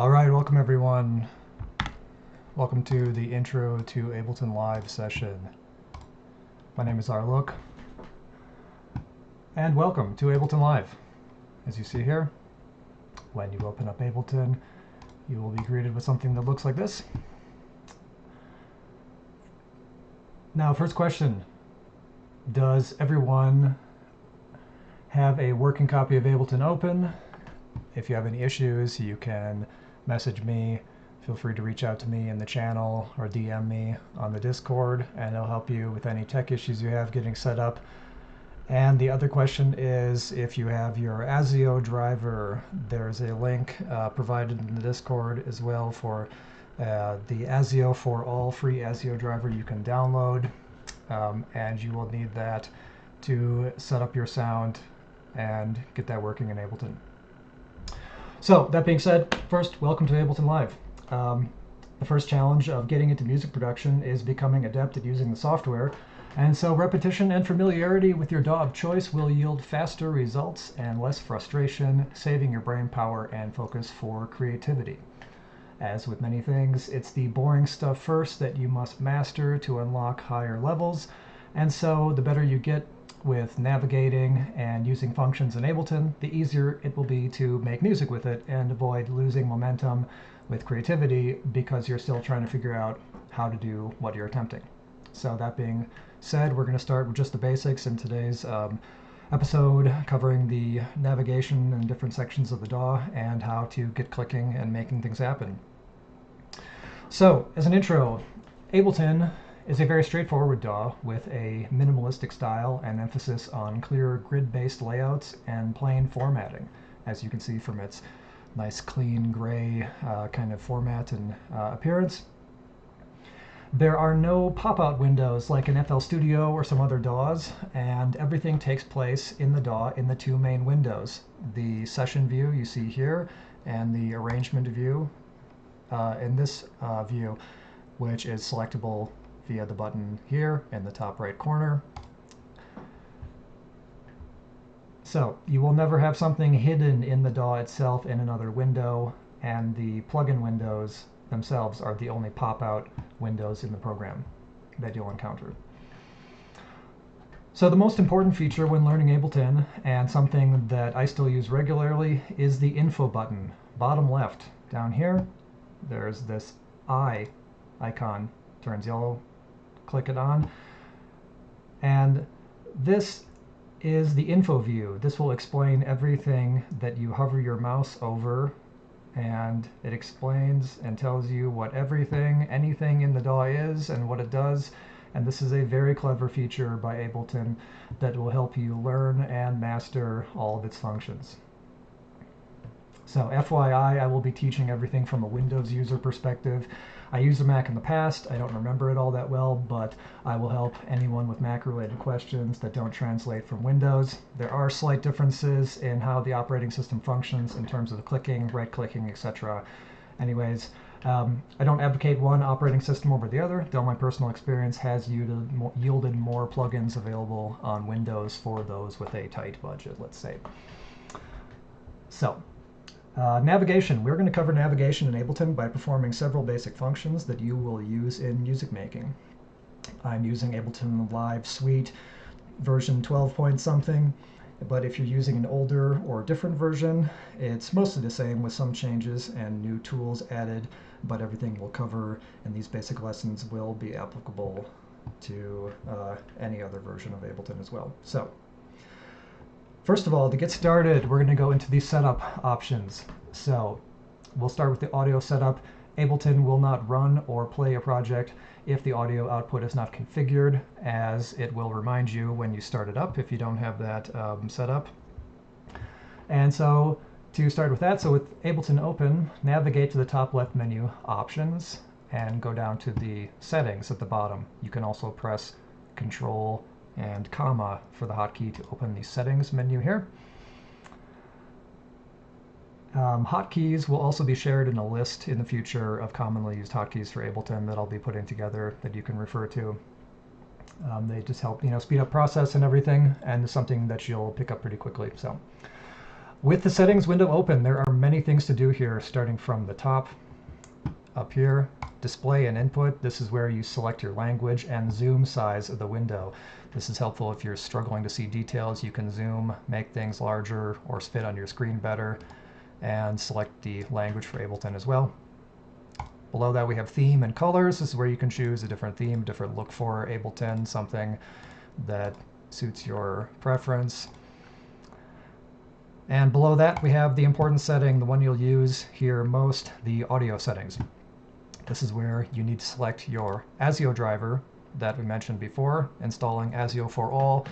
All right, welcome everyone. Welcome to the intro to Ableton Live session. My name is rLook, and welcome to Ableton Live. As you see here, when you open up Ableton, you will be greeted with something that looks like this. Now, first question, does everyone have a working copy of Ableton open? If you have any issues, you can message me. Feel free to reach out to me in the channel or DM me on the Discord, and I'll help you with any tech issues you have getting set up. And the other question is, if you have your ASIO driver, there's a link provided in the Discord as well for the ASIO for All free ASIO driver you can download, and you will need that to set up your sound and get that working in Ableton. So that being said, first, welcome to Ableton Live. The first challenge of getting into music production is becoming adept at using the software. And so repetition and familiarity with your DAW of choice will yield faster results and less frustration, saving your brain power and focus for creativity. As with many things, it's the boring stuff first that you must master to unlock higher levels. And so the better you get with navigating and using functions in Ableton, the easier it will be to make music with it and avoid losing momentum with creativity because you're still trying to figure out how to do what you're attempting. So that being said, we're going to start with just the basics in today's episode, covering the navigation and different sections of the DAW and how to get clicking and making things happen. So as an intro, Ableton is a very straightforward DAW with a minimalistic style and emphasis on clear grid-based layouts and plain formatting, as you can see from its nice clean gray kind of format and appearance. There are no pop-out windows like in FL Studio or some other DAWs, and everything takes place in the DAW in the two main windows. The session view you see here and the arrangement view in this view, which is selectable via the button here in the top right corner. So you will never have something hidden in the DAW itself in another window, and the plugin windows themselves are the only pop-out windows in the program that you'll encounter. So the most important feature when learning Ableton, and something that I still use regularly, is the info button. Bottom left, down here, there's this eye icon, turns yellow, click it on, and this is the info view. This will explain everything that you hover your mouse over, and it explains and tells you what anything in the DAW is and what it does. And this is a very clever feature by Ableton that will help you learn and master all of its functions. So FYI, I will be teaching everything from a Windows user perspective. I used a Mac in the past. I don't remember it all that well, but I will help anyone with Mac-related questions that don't translate from Windows. There are slight differences in how the operating system functions in terms of the clicking, right-clicking, etc. Anyways, I don't advocate one operating system over the other, though my personal experience has yielded more plugins available on Windows for those with a tight budget, let's say. So, navigation. We're going to cover navigation in Ableton by performing several basic functions that you will use in music making. I'm using Ableton Live Suite version 12 point something, but if you're using an older or different version, it's mostly the same with some changes and new tools added, but everything we'll cover in these basic lessons will be applicable to any other version of Ableton as well. So, first of all, to get started, we're going to go into the setup options. So we'll start with the audio setup. Ableton will not run or play a project if the audio output is not configured, as it will remind you when you start it up if you don't have that set up. And so to start with that, so with Ableton open, navigate to the top left menu, Options, and go down to the Settings at the bottom. You can also press Control and comma for the hotkey to open the Settings menu here. Hotkeys will also be shared in a list in the future of commonly used hotkeys for Ableton that I'll be putting together that you can refer to. They just help speed up process and everything, and it's something that you'll pick up pretty quickly. So With the settings window open, there are many things to do here, starting from the top up here. Display and input. This is where you select your language and zoom size of the window. This is helpful if you're struggling to see details. You can zoom, make things larger, or fit on your screen better, and select the language for Ableton as well. Below that we have theme and colors. This is where you can choose a different theme, different look for Ableton, something that suits your preference. And below that we have the important setting, the one you'll use here most, the audio settings. This is where you need to select your ASIO driver that we mentioned before, installing ASIO for all,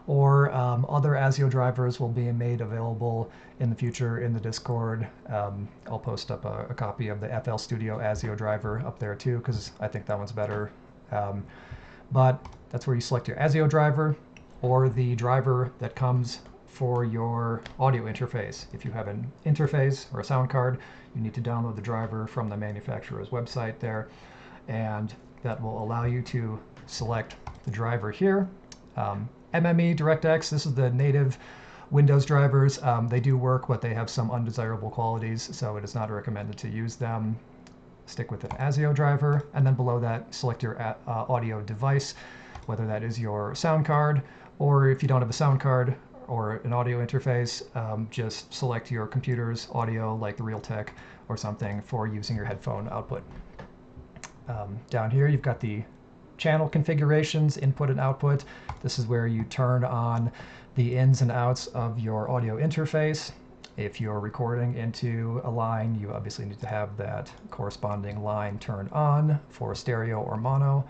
or other ASIO drivers will be made available in the future in the Discord. I'll post up a copy of the FL Studio ASIO driver up there too, because I think that one's better. But that's where you select your ASIO driver, or the driver that comes for your audio interface. If you have an interface or a sound card, you need to download the driver from the manufacturer's website there, and that will allow you to select the driver here. MME, DirectX, this is the native Windows drivers. They do work, but they have some undesirable qualities, so it is not recommended to use them. Stick with an ASIO driver, and then below that, select your audio device, whether that is your sound card, or if you don't have a sound card or an audio interface, just select your computer's audio, like the Realtek or something, for using your headphone output. Down here, you've got the channel configurations, input and output. This is where you turn on the ins and outs of your audio interface. If you're recording into a line, you obviously need to have that corresponding line turned on for stereo or mono.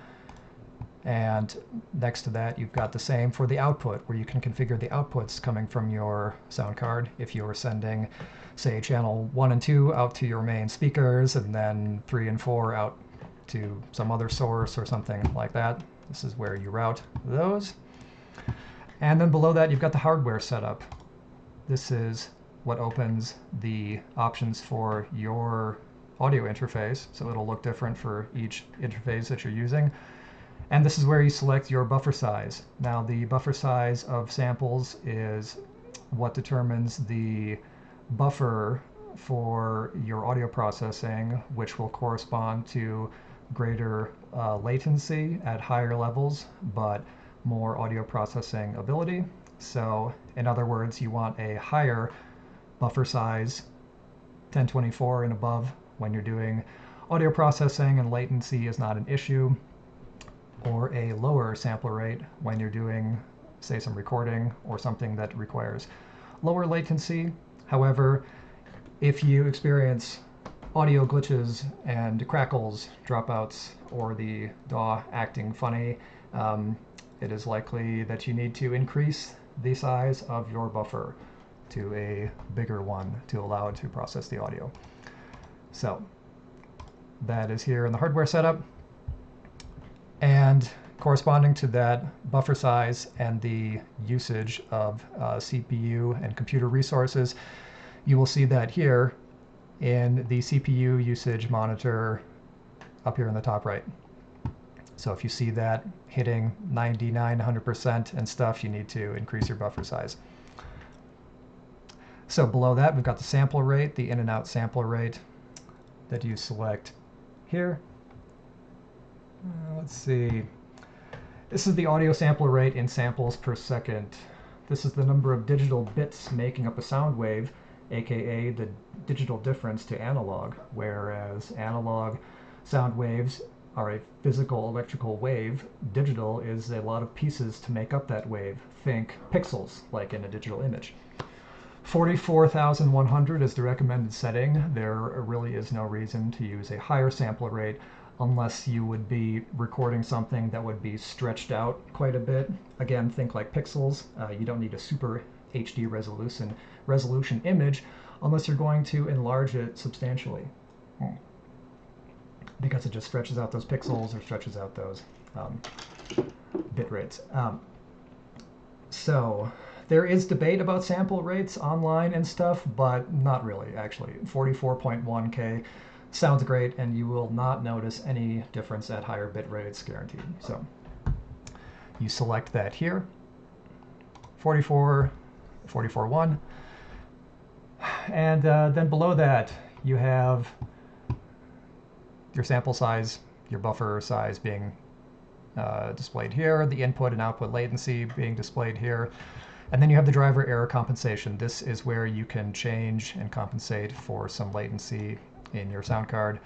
And next to that, you've got the same for the output, where you can configure the outputs coming from your sound card. If you're sending, say, channel 1 and 2 out to your main speakers, and then 3 and 4 out to some other source or something like that, this is where you route those. And then below that, you've got the hardware setup. This is what opens the options for your audio interface, so it'll look different for each interface that you're using. And this is where you select your buffer size. Now, the buffer size of samples is what determines the buffer for your audio processing, which will correspond to greater latency at higher levels, but more audio processing ability. So in other words, you want a higher buffer size, 1024 and above, when you're doing audio processing and latency is not an issue, or a lower sampler rate when you're doing, say, some recording or something that requires lower latency. However, if you experience audio glitches and crackles, dropouts, or the DAW acting funny, it is likely that you need to increase the size of your buffer to a bigger one to allow it to process the audio. So that is here in the hardware setup. And corresponding to that buffer size and the usage of CPU and computer resources, you will see that here in the CPU usage monitor up here in the top right. So if you see that hitting 99, 100% and stuff, you need to increase your buffer size. So below that, we've got the sample rate, the in and out sampler rate that you select here. Let's see. This is the audio sampler rate in samples per second. This is the number of digital bits making up a sound wave, aka the digital difference to analog, whereas analog sound waves are a physical electrical wave. Digital is a lot of pieces to make up that wave. Think pixels, like in a digital image. 44,100 is the recommended setting. There really is no reason to use a higher sampler rate unless you would be recording something that would be stretched out quite a bit. Again, think like pixels. You don't need a super HD resolution image unless you're going to enlarge it substantially, because it just stretches out those pixels or stretches out those bit rates. So there is debate about sample rates online and stuff, but not really, actually. 44.1K sounds great, and you will not notice any difference at higher bit rates, guaranteed. So you select that here, 44.1. And then below that, you have your sample size, your buffer size being displayed here, the input and output latency being displayed here. And then you have the driver error compensation. This is where you can change and compensate for some latency in your sound card.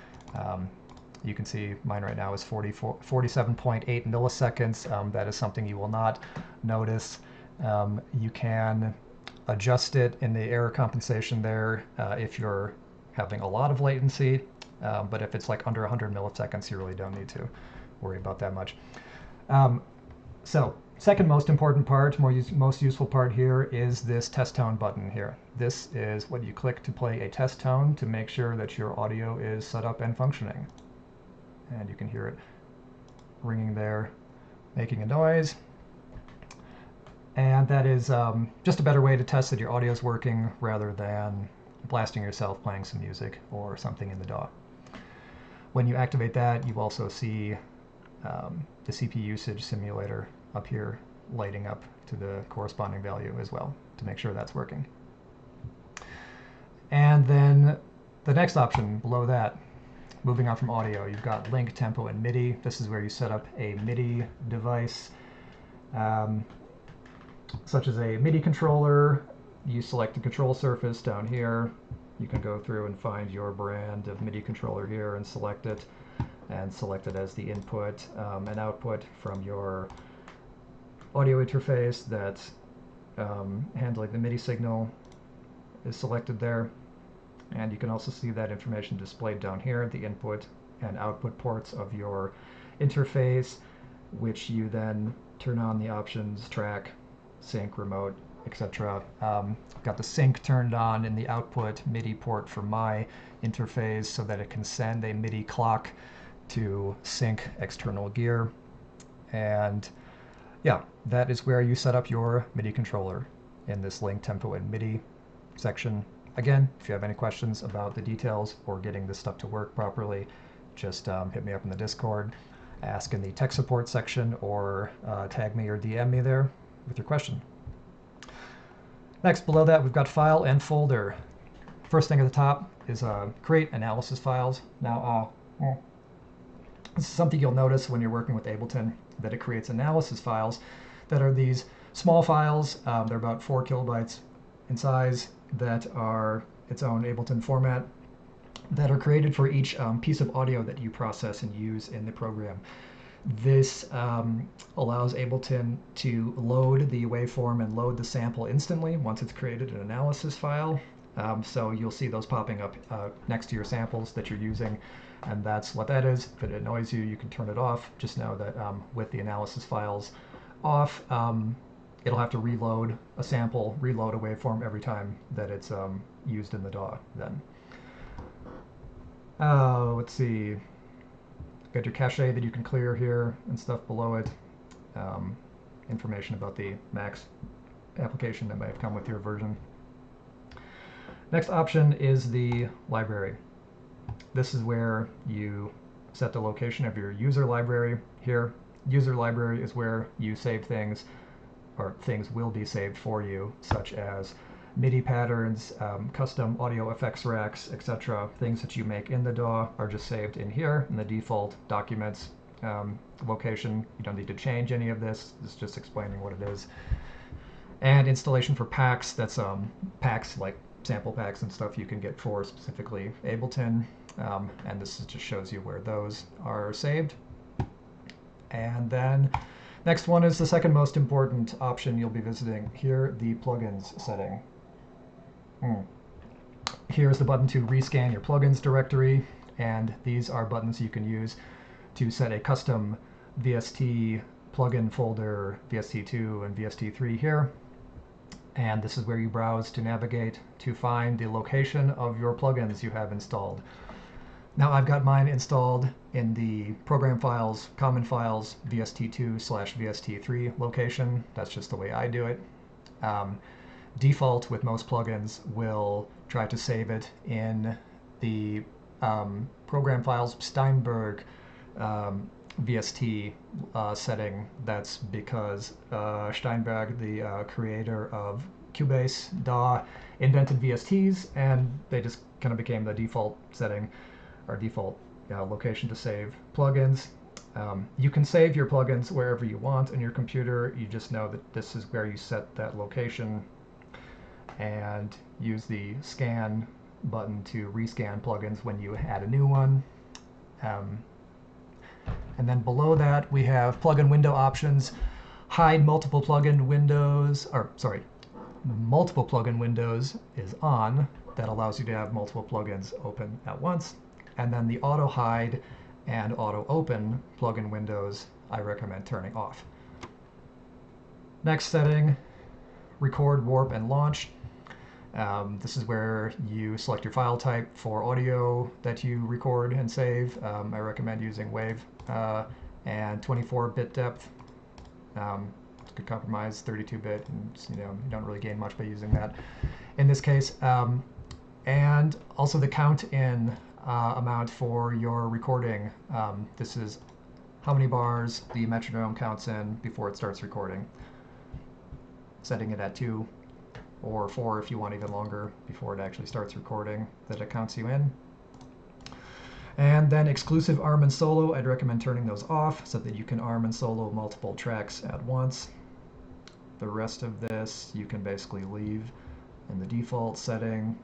You can see mine right now is 47.8 milliseconds. That is something you will not notice. You can adjust it in the error compensation there if you're having a lot of latency. But if it's like under 100 milliseconds, you really don't need to worry about that much. So second most important part, most useful part here is this test tone button here. This is what you click to play a test tone to make sure that your audio is set up and functioning. And you can hear it ringing there, making a noise. And that is just a better way to test that your audio is working rather than blasting yourself playing some music or something in the DAW. When you activate that, you also see the CPU usage simulator up here lighting up to the corresponding value as well to make sure that's working. And then the next option below that, moving on from audio, you've got link, tempo, and MIDI. This is where you set up a MIDI device, such as a MIDI controller. You select the control surface down here. You can go through and find your brand of MIDI controller here and select it as the input and output from your audio interface that's handling the MIDI signal is selected there. And you can also see that information displayed down here, the input and output ports of your interface, which you then turn on the options, track, sync, remote, etc. Got the sync turned on in the output MIDI port for my interface so that it can send a MIDI clock to sync external gear. And yeah, that is where you set up your MIDI controller in this link, tempo, and MIDI section. Again, if you have any questions about the details or getting this stuff to work properly, just hit me up in the Discord, ask in the tech support section, or tag me or DM me there with your question. Next, below that, we've got file and folder. First thing at the top is create analysis files. Now, this is something you'll notice when you're working with Ableton, that it creates analysis files that are these small files. They're about 4 kilobytes in size that are its own Ableton format that are created for each piece of audio that you process and use in the program. This allows Ableton to load the waveform and load the sample instantly once it's created an analysis file. So you'll see those popping up next to your samples that you're using, and that's what that is. If it annoys you, you can turn it off. Just know that with the analysis files off, it'll have to reload a sample, reload a waveform every time that it's used in the DAW then. Let's see. Got your cache that you can clear here and stuff below it. Information about the Max application that might have come with your version. Next option is the library. This is where you set the location of your user library here. User library is where you save things, or things will be saved for you, such as MIDI patterns, custom audio effects racks, etc. Things that you make in the DAW are just saved in here in the default documents location. You don't need to change any of this. It's just explaining what it is. And installation for packs, that's packs like sample packs and stuff you can get for specifically Ableton. And this just shows you where those are saved. And then next one is the second most important option you'll be visiting here, the plugins setting. Here's the button to rescan your plugins directory, and these are buttons you can use to set a custom VST plugin folder, VST2 and VST3 here. And this is where you browse to navigate to find the location of your plugins you have installed. Now I've got mine installed in the program files, common files, VST2/VST3 location. That's just the way I do it. Default with most plugins will try to save it in the program files Steinberg VST setting. That's because Steinberg, the creator of Cubase, DAW invented VSTs, and they just kind of became the default setting or default location to save plugins. You can save your plugins wherever you want on your computer. You just know that this is where you set that location, and use the scan button to rescan plugins when you add a new one. And then below that, we have plugin window options. Hide multiple plugin windows, or sorry, multiple plugin windows is on. That allows you to have multiple plugins open at once. And then the auto hide and auto open plugin windows, I recommend turning off. Next setting, record, warp, and launch. This is where you select your file type for audio that you record and save. I recommend using WAV and 24-bit depth. It's a good compromise, 32-bit, and you don't really gain much by using that in this case. And also the count in amount for your recording. This is how many bars the metronome counts in before it starts recording. Setting it at 2 or 4 if you want even longer before it actually starts recording, that it counts you in. And then exclusive arm and solo, I'd recommend turning those off so that you can arm and solo multiple tracks at once. The rest of this you can basically leave in the default setting.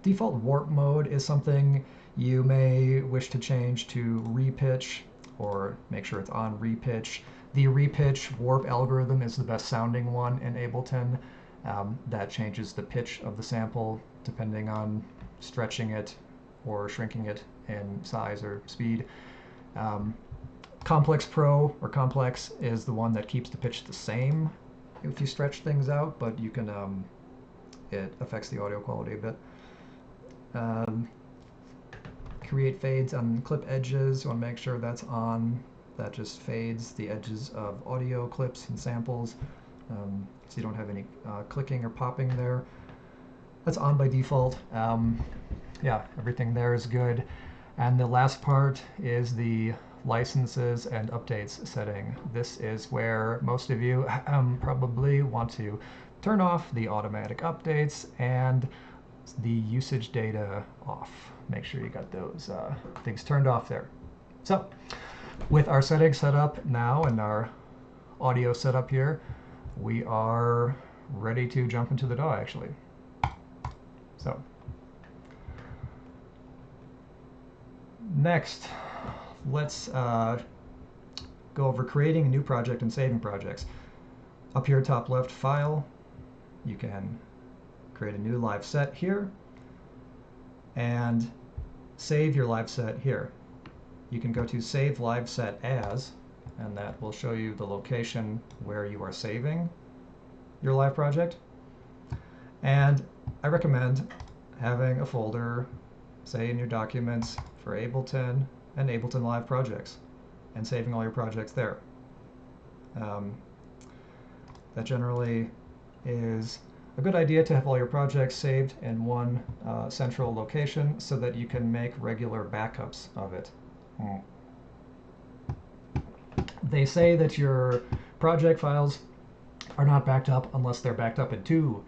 Default warp mode is something you may wish to change to repitch, or make sure it's on repitch. The repitch warp algorithm is the best sounding one in Ableton. That changes the pitch of the sample depending on stretching it or shrinking it in size or speed. Complex Pro or Complex is the one that keeps the pitch the same if you stretch things out, but you can it affects the audio quality a bit. Create fades on clip edges. You want to make sure that's on. That just fades the edges of audio clips and samples, so you don't have any clicking or popping there. That's on by default. Yeah, everything there is good. And the last part is the licenses and updates setting. This is where most of you probably want to turn off the automatic updates and the usage data off. Make sure you got those things turned off there. So with our settings set up now and our audio set up here, we are ready to jump into the DAW actually. So next, let's go over creating a new project and saving projects. Up here, top left, File, you can create a new live set here and save your live set here. You can go to Save Live Set As, and that will show you the location where you are saving your live project. And I recommend having a folder, say in your documents, for Ableton and Ableton Live projects, and saving all your projects there. That generally is a good idea, to have all your projects saved in one central location so that you can make regular backups of it. They say that your project files are not backed up unless they're backed up in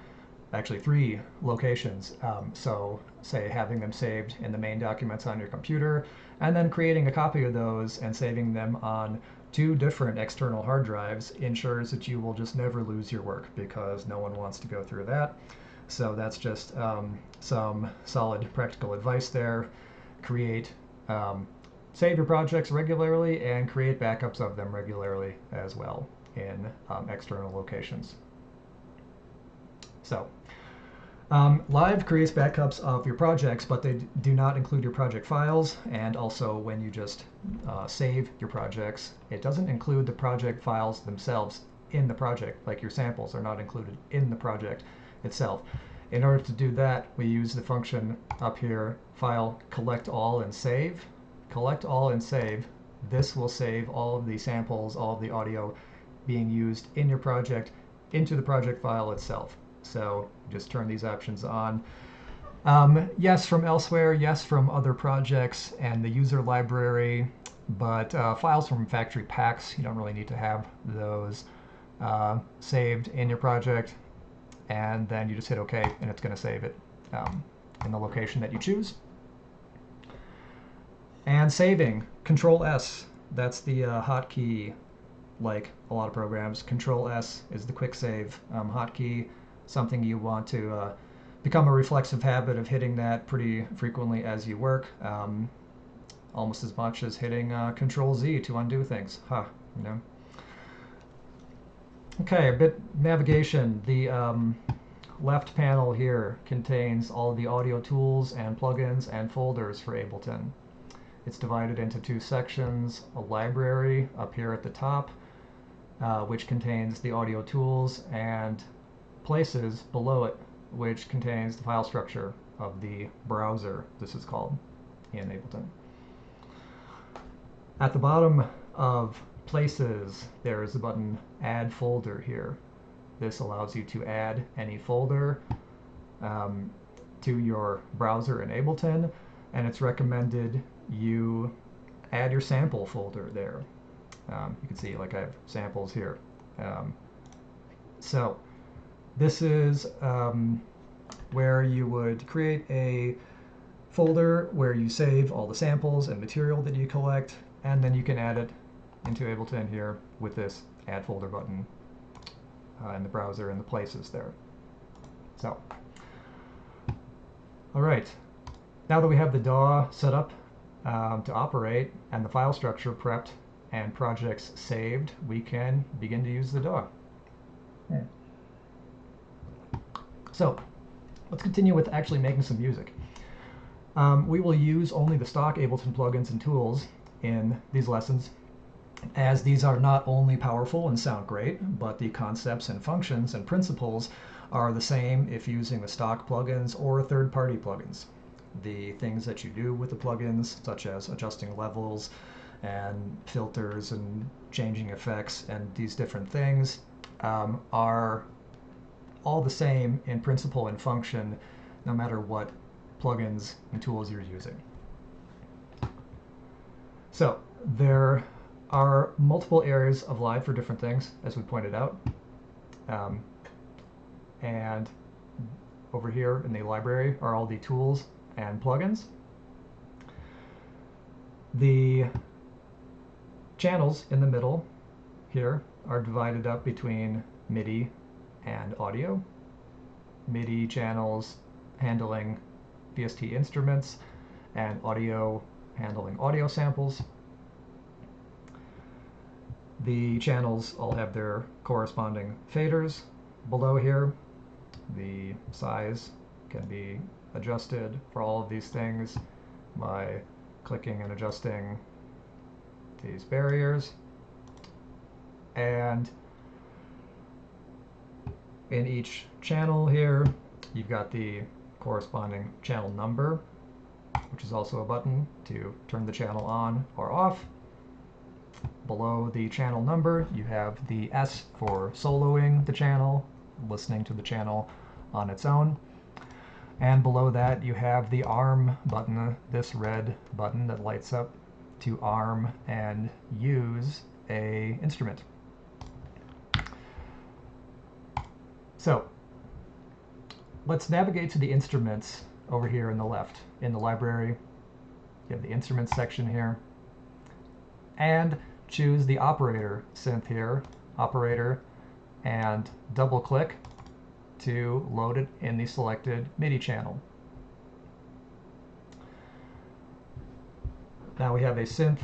actually three locations. So say having them saved in the main documents on your computer, and then creating a copy of those and saving them on 2 different external hard drives ensures that you will just never lose your work, because no one wants to go through that. So that's just some solid practical advice there. Save your projects regularly and create backups of them regularly as well in external locations. So Live creates backups of your projects, but they do not include your project files. And also, when you just save your projects, it doesn't include the project files themselves in the project, like your samples are not included in the project itself. In order to do that, we use the function up here, File, Collect All, and Save. Collect All and Save. This will save all of the samples, all of the audio being used in your project into the project file itself. So just turn these options on. Yes from elsewhere, yes from other projects and the user library, but files from factory packs, you don't really need to have those saved in your project. and then you just hit OK, and it's going to save it in the location that you choose. And saving, Control S, that's the hotkey. Like a lot of programs, Control S is the quick save hotkey, something you want to become a reflexive habit of hitting that pretty frequently as you work, almost as much as hitting Control Z to undo things. You know. Okay, a bit navigation. The left panel here contains all the audio tools and plugins and folders for Ableton. It's divided into two sections: a library up here at the top, which contains the audio tools, and places below it, which contains the file structure of the browser, this is called, in Ableton. At the bottom of places, there is the button Add Folder here. This allows you to add any folder to your browser in Ableton, and it's recommended you add your sample folder there. You can see, like, I have samples here. So this is where you would create a folder where you save all the samples and material that you collect, and then you can add it into Ableton here with this Add Folder button in the browser and the places there. So, all right. Now that we have the DAW set up to operate and the file structure prepped and projects saved, we can begin to use the DAW. So let's continue with actually making some music. We will use only the stock Ableton plugins and tools in these lessons, as these are not only powerful and sound great, but the concepts and functions and principles are the same if using the stock plugins or third-party plugins. The things that you do with the plugins, such as adjusting levels and filters and changing effects and these different things, are all the same in principle and function, no matter what plugins and tools you're using. So there are multiple areas of Live for different things, as we pointed out. And over here in the library are all the tools and plugins. The channels in the middle here are divided up between MIDI and audio. MIDI channels handling VST instruments, and audio handling audio samples. The channels all have their corresponding faders below here. The size can be adjusted for all of these things by clicking and adjusting these barriers. And in each channel here, you've got the corresponding channel number, which is also a button to turn the channel on or off. Below the channel number, you have the S for soloing the channel, listening to the channel on its own. And below that, you have the arm button, this red button that lights up to arm and use an instrument. So let's navigate to the instruments over here in the left. In the library, you have the instruments section here. And choose the operator synth here, operator, and double click to load it in the selected MIDI channel. Now we have a synth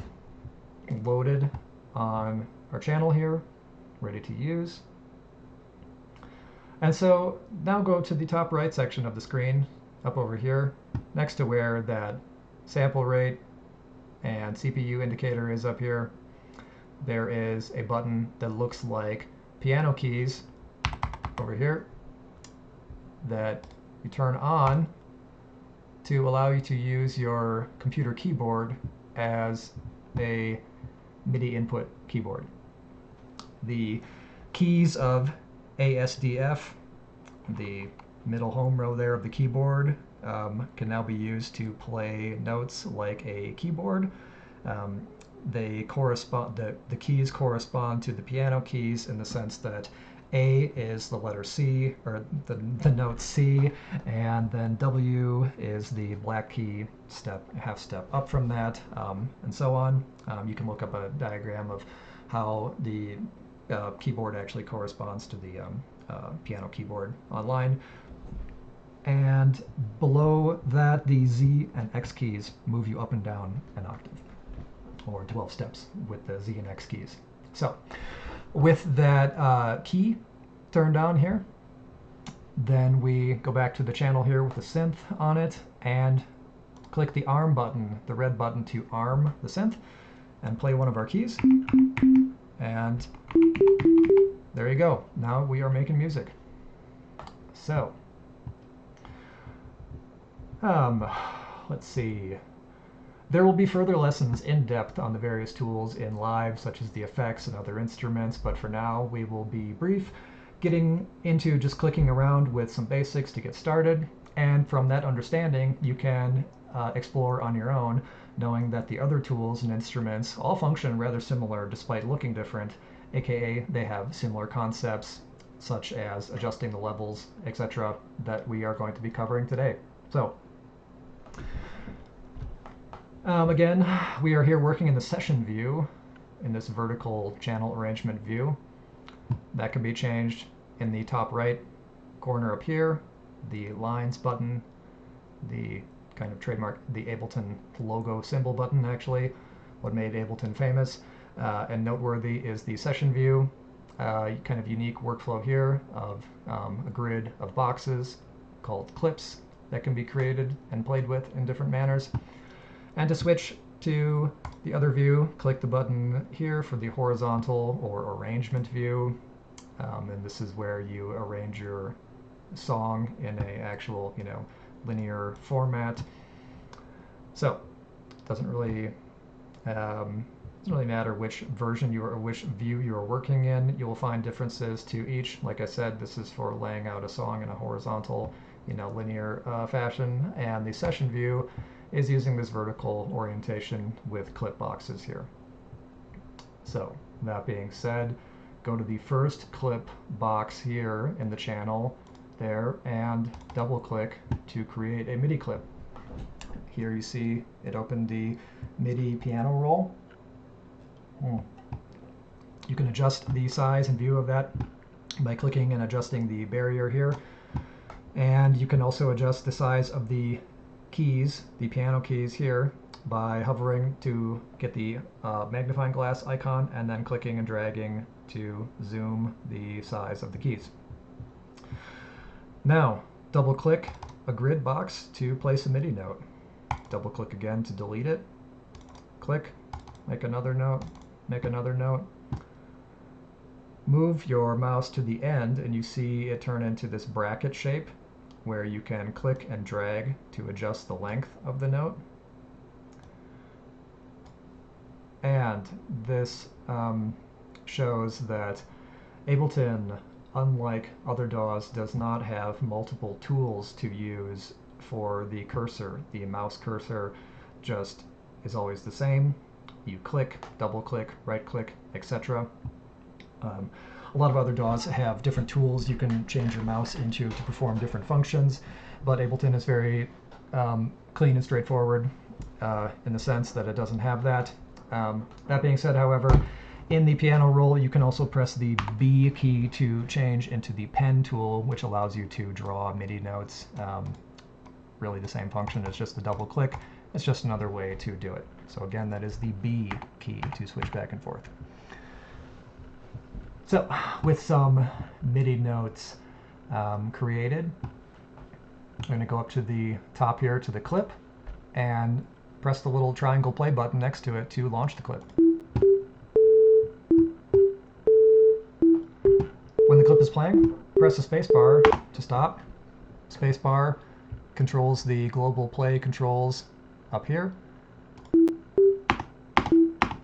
loaded on our channel here, ready to use. And so now go to the top right section of the screen, up over here, next to where that sample rate and CPU indicator is up here. There is a button that looks like piano keys over here that you turn on to allow you to use your computer keyboard as a MIDI input keyboard. The keys of ASDF, the middle home row there of the keyboard, can now be used to play notes like a keyboard. They correspond, the keys correspond to the piano keys in the sense that A is the letter C, or the note C, and then W is the black key step, half step up from that, and so on. You can look up a diagram of how the keyboard actually corresponds to the piano keyboard online. And below that, the Z and X keys move you up and down an octave, or 12 steps with the Z and X keys. So with that key turned on here, then we go back to the channel here with the synth on it and click the arm button, the red button, to arm the synth and play one of our keys. And there you go. Now we are making music. So let's see. There will be further lessons in depth on the various tools in Live, such as the effects and other instruments, but for now we will be brief, getting into just clicking around with some basics to get started. And from that understanding, you can explore on your own, knowing that the other tools and instruments all function rather similar despite looking different, aka they have similar concepts, such as adjusting the levels, etc., that we are going to be covering today. So again, we are here working in the session view, in this vertical channel arrangement view. That can be changed in the top right corner up here, the lines button, the kind of trademark, the Ableton logo symbol button, actually, what made Ableton famous. And noteworthy is the session view, kind of unique workflow here of a grid of boxes called clips that can be created and played with in different manners. And to switch to the other view, click the button here for the horizontal or arrangement view. And this is where you arrange your song in a actual, linear format. So it doesn't really matter which version or which view you are working in. You will find differences to each. Like I said, this is for laying out a song in a horizontal, linear fashion, and the session view is using this vertical orientation with clip boxes here. So that being said, go to the first clip box here in the channel there and double click to create a MIDI clip. Here you see it opened the MIDI piano roll. You can adjust the size and view of that by clicking and adjusting the barrier here. And you can also adjust the size of the keys, the piano keys here, by hovering to get the magnifying glass icon and then clicking and dragging to zoom the size of the keys. Now, double click a grid box to place a MIDI note. Double click again to delete it. Click, make another note, make another note. Move your mouse to the end and you see it turn into this bracket shape where you can click and drag to adjust the length of the note. And this shows that Ableton, unlike other DAWs, does not have multiple tools to use for the cursor. The mouse cursor just is always the same. You click, double click, right click, etc. A lot of other DAWs have different tools you can change your mouse into to perform different functions, but Ableton is very clean and straightforward in the sense that it doesn't have that. That being said, however, in the piano roll, you can also press the B key to change into the pen tool, which allows you to draw MIDI notes. Really the same function, it's just a double click. It's just another way to do it. So again, that is the B key to switch back and forth. So with some MIDI notes created, I'm going to go up to the top here to the clip and press the little triangle play button next to it to launch the clip. When the clip is playing, press the spacebar to stop. Spacebar controls the global play controls up here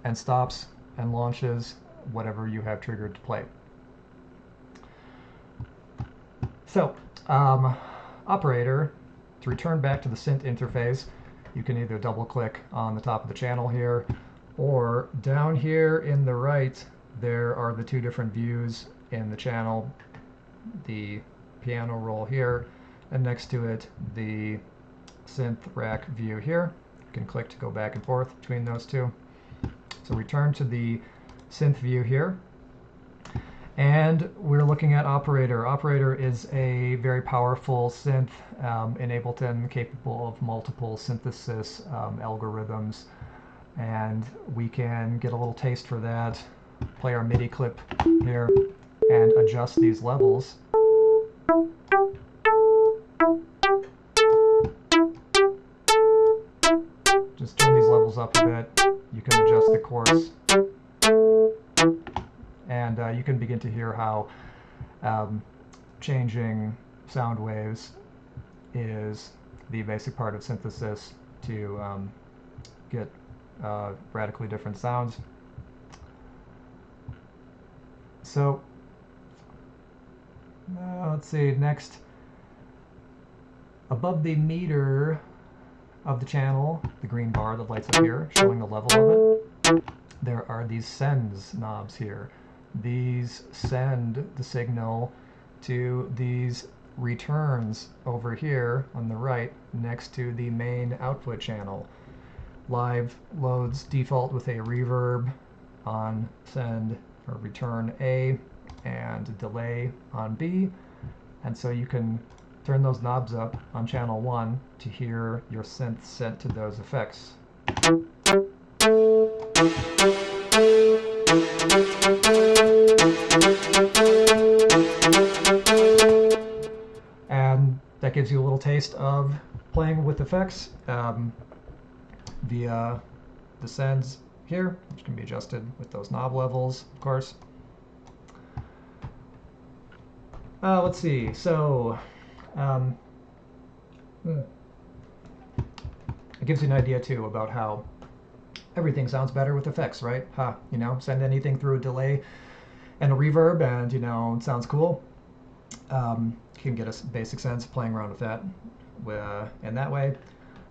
and stops and launches whatever you have triggered to play. So, operator, to return back to the synth interface, you can either double click on the top of the channel here, or down here in the right, there are the two different views in the channel the piano roll here, and next to it the synth rack view here. You can click to go back and forth between those two. So return to the synth view here, and we're looking at Operator. Operator is a very powerful synth in Ableton, capable of multiple synthesis algorithms, and we can get a little taste for that. Play our MIDI clip here and adjust these levels. Just turn these levels up a bit. You can adjust the chorus, and you can begin to hear how changing sound waves is the basic part of synthesis to get radically different sounds. So let's see, next, above the meter of the channel, the green bar that lights up here showing the level of it, there are these sends knobs here. These send the signal to these returns over here on the right next to the main output channel. Live loads default with a reverb on send or return A and delay on B, and so you can turn those knobs up on channel 1 to hear your synth set to those effects. And that gives you a little taste of playing with effects via the sends here, which can be adjusted with those knob levels, of course. Let's see, so it gives you an idea too about how everything sounds better with effects, right? You know, send anything through a delay and a reverb, and you know, it sounds cool. You can get a basic sense of playing around with that in that way.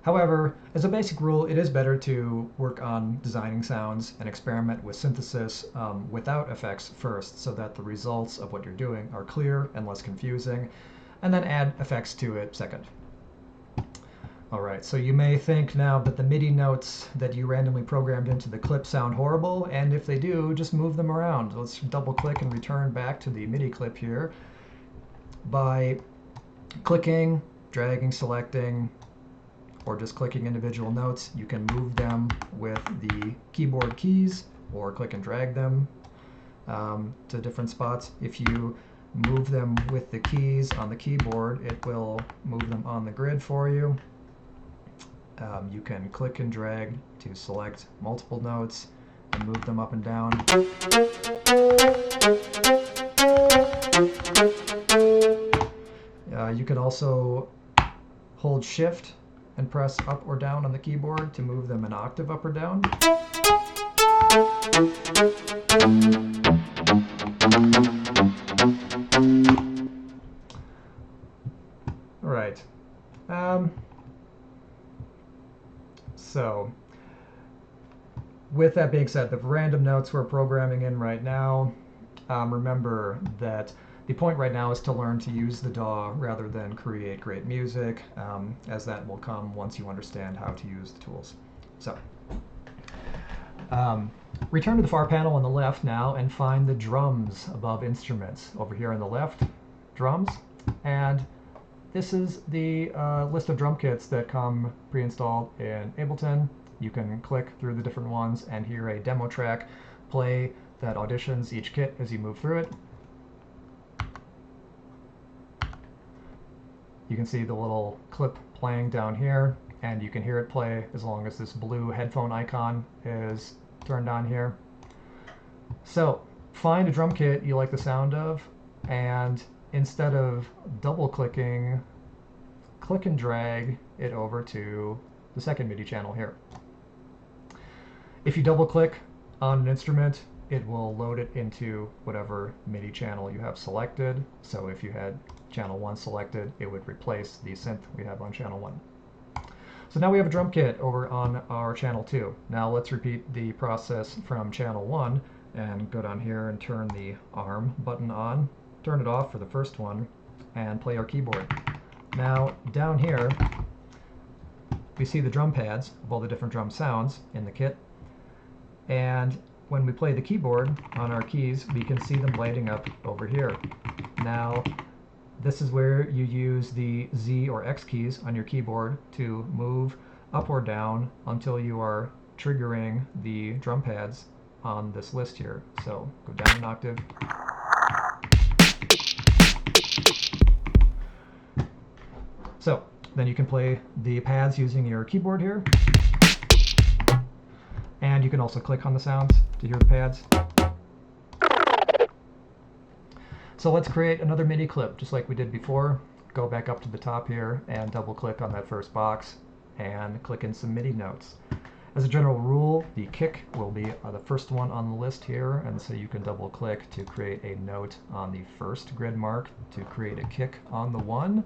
However, as a basic rule, it is better to work on designing sounds and experiment with synthesis without effects first, so that the results of what you're doing are clear and less confusing, and then add effects to it second. Alright, so you may think now that the MIDI notes that you randomly programmed into the clip sound horrible, and if they do, just move them around. Let's double click and return back to the MIDI clip here. By clicking, dragging, selecting, or just clicking individual notes, you can move them with the keyboard keys, or click and drag them to different spots. If you move them with the keys on the keyboard, it will move them on the grid for you. You can click and drag to select multiple notes and move them up and down. You can also hold Shift and press up or down on the keyboard to move them an octave up or down. All right. So, with that being said, the random notes we're programming in right now, remember that the point right now is to learn to use the DAW rather than create great music, as that will come once you understand how to use the tools. So, return to the far panel on the left now and find the drums above instruments. Over here on the left, drums, and this is the list of drum kits that come pre-installed in Ableton. You can click through the different ones and hear a demo track play that auditions each kit as you move through it. You can see the little clip playing down here, and you can hear it play as long as this blue headphone icon is turned on here. So find a drum kit you like the sound of, and instead of double clicking, click and drag it over to the second MIDI channel here. If you double click on an instrument, it will load it into whatever MIDI channel you have selected. So if you had channel 1 selected, it would replace the synth we have on channel 1. So now we have a drum kit over on our channel 2. Now let's repeat the process from channel 1 and go down here and turn the arm button on, turn it off for the first one, and play our keyboard. Now down here we see the drum pads of all the different drum sounds in the kit, and when we play the keyboard on our keys, we can see them lighting up over here. Now this is where you use the Z or X keys on your keyboard to move up or down until you are triggering the drum pads on this list here. So go down an octave. So then you can play the pads using your keyboard here. And you can also click on the sounds to hear the pads. So let's create another MIDI clip just like we did before. Go back up to the top here and double click on that first box and click in some MIDI notes. As a general rule, the kick will be the first one on the list here, and so you can double click to create a note on the first grid mark to create a kick on the one.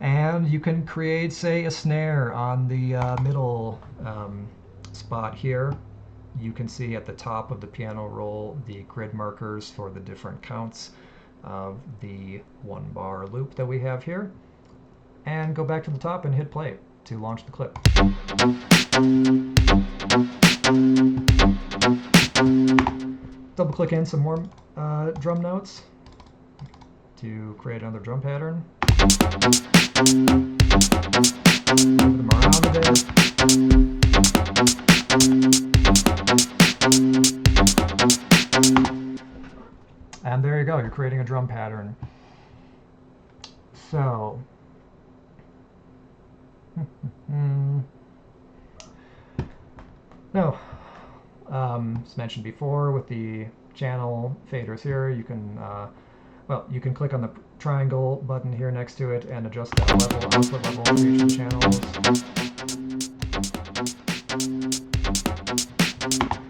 And you can create, say, a snare on the middle spot here. You can see at the top of the piano roll the grid markers for the different counts of the 1-bar loop that we have here. And go back to the top and hit play to launch the clip. Double click in some more drum notes to create another drum pattern. Move them around a bit. And there you go, you're creating a drum pattern. So, now, as mentioned before, with the channel faders here, you can, you can click on the triangle button here next to it and adjust that level, output level for each of the channels.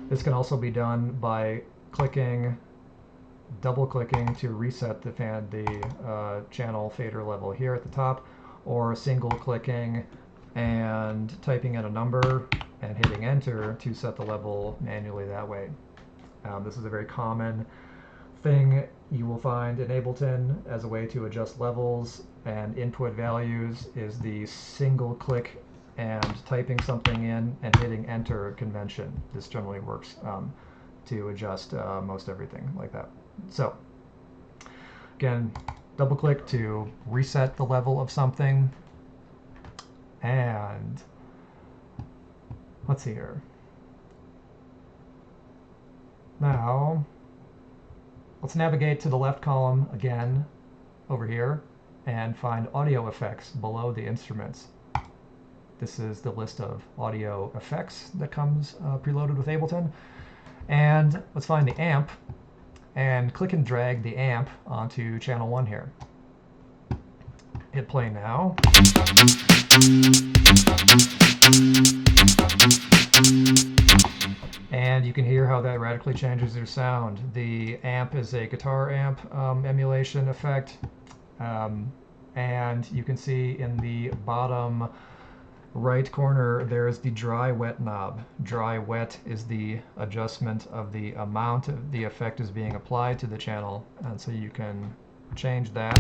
This can also be done by double clicking to reset the channel fader level here at the top, or single clicking and typing in a number and hitting enter to set the level manually that way. This is a very common thing you will find in Ableton as a way to adjust levels and input values is the single click and typing something in and hitting enter convention. This generally works to adjust most everything like that. So again, double click to reset the level of something, and let's see here. Now let's navigate to the left column again over here and find audio effects below the instruments. This is the list of audio effects that comes preloaded with Ableton. And let's find the amp and click and drag the amp onto channel 1 here. Hit play now. And you can hear how that radically changes your sound. The amp is a guitar amp emulation effect. And you can see in the bottom right corner there's the dry wet knob. Dry wet is the adjustment of the amount of the effect is being applied to the channel, and so you can change that.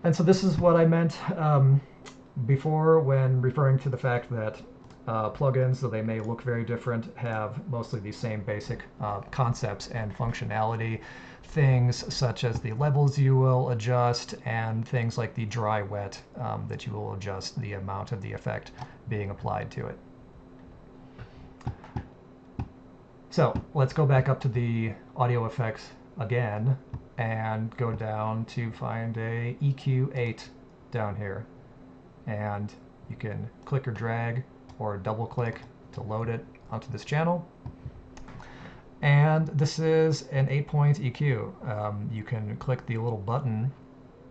And so this is what I meant before when referring to the fact that plugins, though they may look very different, have mostly the same basic concepts and functionality. Things such as the levels you will adjust, and things like the dry wet that you will adjust the amount of the effect being applied to it. So let's go back up to the audio effects again and go down to find a EQ8 down here. And you can click or drag or double click to load it onto this channel. And this is an 8-point EQ. You can click the little button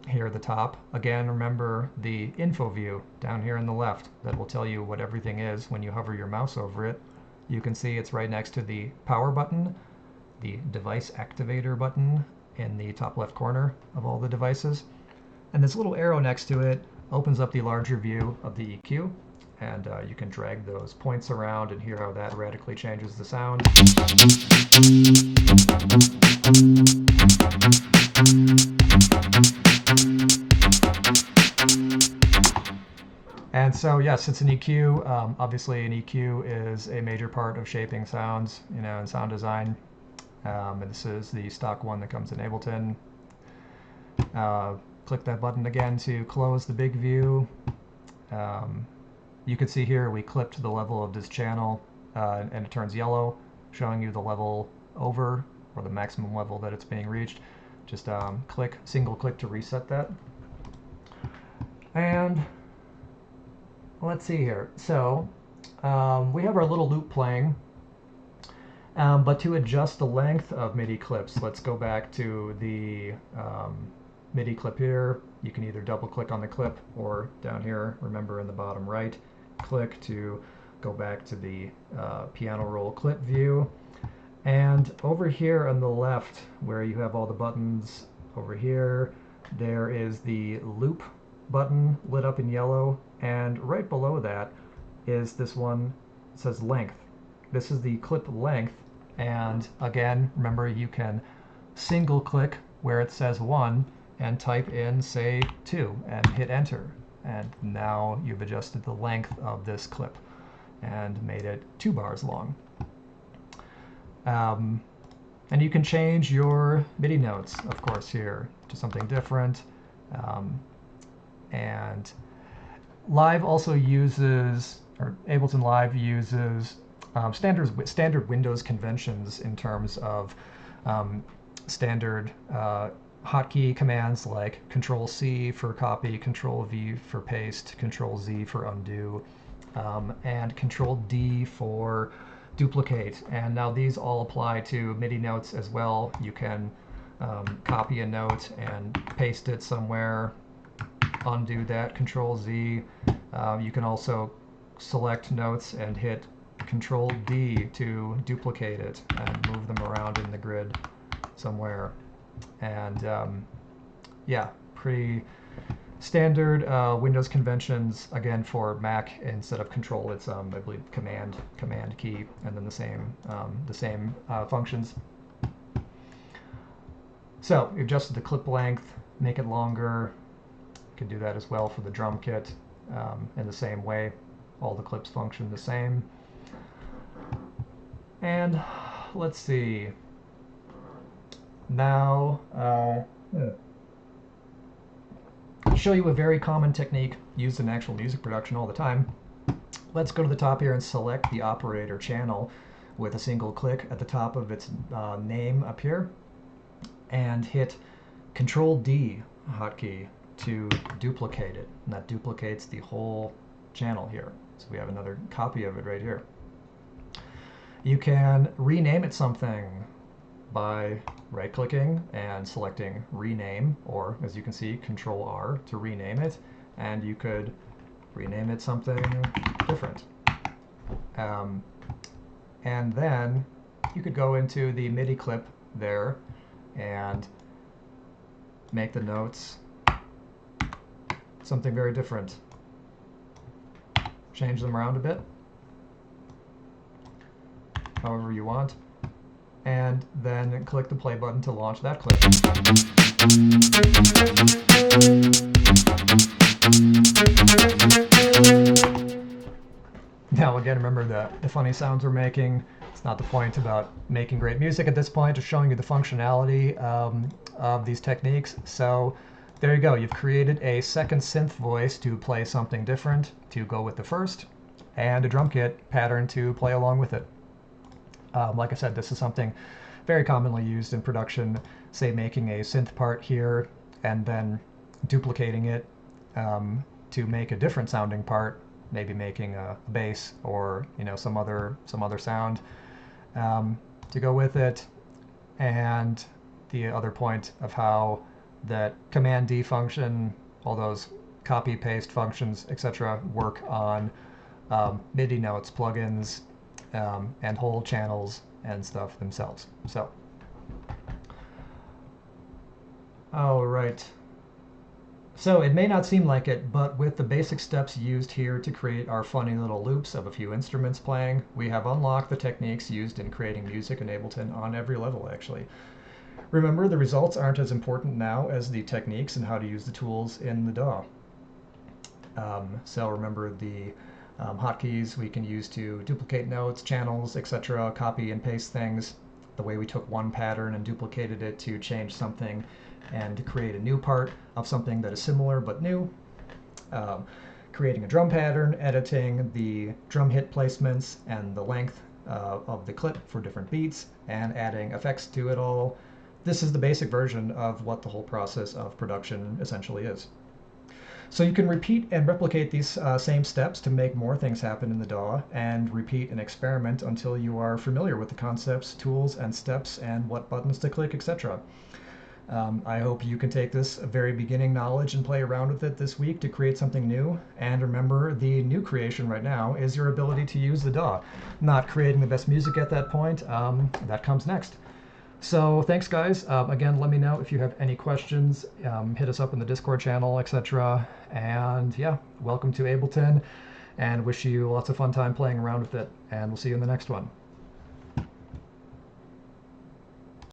here at the top. Again, remember the info view down here on the left that will tell you what everything is when you hover your mouse over it. You can see it's right next to the power button, the device activator button in the top left corner of all the devices. And this little arrow next to it opens up the larger view of the EQ. and you can drag those points around and hear how that radically changes the sound. And so, yes, it's an EQ. Obviously, an EQ is a major part of shaping sounds, in sound design. And this is the stock one that comes in Ableton. Click that button again to close the big view. You can see here we clipped the level of this channel, and it turns yellow, showing you the level over, or the maximum level that it's being reached. Just single click to reset that. And let's see here. So we have our little loop playing, but to adjust the length of MIDI clips, let's go back to the MIDI clip here. You can either double click on the clip or down here, remember in the bottom right, click to go back to the piano roll clip view. And over here on the left, where you have all the buttons over here, there is the loop button lit up in yellow, and right below that is this one that says length. This is the clip length, and again, remember you can single click where it says 1 and type in, say, 2 and hit enter, and now you've adjusted the length of this clip and made it 2 bars long. And you can change your MIDI notes, of course, here to something different. And Live also uses, or Ableton Live uses standard Windows conventions in terms of standard hotkey commands like Control-C for copy, Control-V for paste, Control-Z for undo, and Control-D for duplicate. And now these all apply to MIDI notes as well. You can copy a note and paste it somewhere, undo that, Control-Z. You can also select notes and hit Control-D to duplicate it and move them around in the grid somewhere. And yeah, pretty standard Windows conventions. Again, for Mac, instead of Control, it's I believe Command key, and then the same functions. So you adjusted the clip length, make it longer. You can do that as well for the drum kit in the same way. All the clips function the same. And let's see. Now, I'll show you a very common technique used in actual music production all the time. Let's go to the top here and select the operator channel with a single click at the top of its name up here, and hit Control-D hotkey to duplicate it. And that duplicates the whole channel here. So we have another copy of it right here. You can rename it something by right-clicking and selecting Rename, or as you can see, Control-R to rename it, and you could rename it something different. And then you could go into the MIDI clip there and make the notes something very different. Change them around a bit, however you want, and then click the play button to launch that clip. Now again, remember the funny sounds we're making. It's not the point about making great music at this point, just showing you the functionality of these techniques. So there you go. You've created a second synth voice to play something different to go with the first, and a drum kit pattern to play along with it. Like I said, this is something very commonly used in production, say making a synth part here and then duplicating it to make a different sounding part, maybe making a bass or some other sound to go with it. And the other point of how that Command-D function, all those copy paste functions, etc., work on MIDI notes, plugins, and whole channels and stuff themselves. So, all right. So it may not seem like it, but with the basic steps used here to create our funny little loops of a few instruments playing, we have unlocked the techniques used in creating music in Ableton on every level, actually. Remember, the results aren't as important now as the techniques and how to use the tools in the DAW. So remember the hotkeys we can use to duplicate notes, channels, etc., copy and paste things, the way we took one pattern and duplicated it to change something and to create a new part of something that is similar but new. Creating a drum pattern, editing the drum hit placements and the length of the clip for different beats, and adding effects to it all. This is the basic version of what the whole process of production essentially is. So you can repeat and replicate these same steps to make more things happen in the DAW, and repeat and experiment until you are familiar with the concepts, tools, and steps, and what buttons to click, etc. I hope you can take this very beginning knowledge and play around with it this week to create something new. And remember, the new creation right now is your ability to use the DAW. Not creating the best music at that point, that comes next. So thanks, guys. Again, let me know if you have any questions. Hit us up in the Discord channel, etc. And yeah, welcome to Ableton, and wish you lots of fun time playing around with it. And we'll see you in the next one.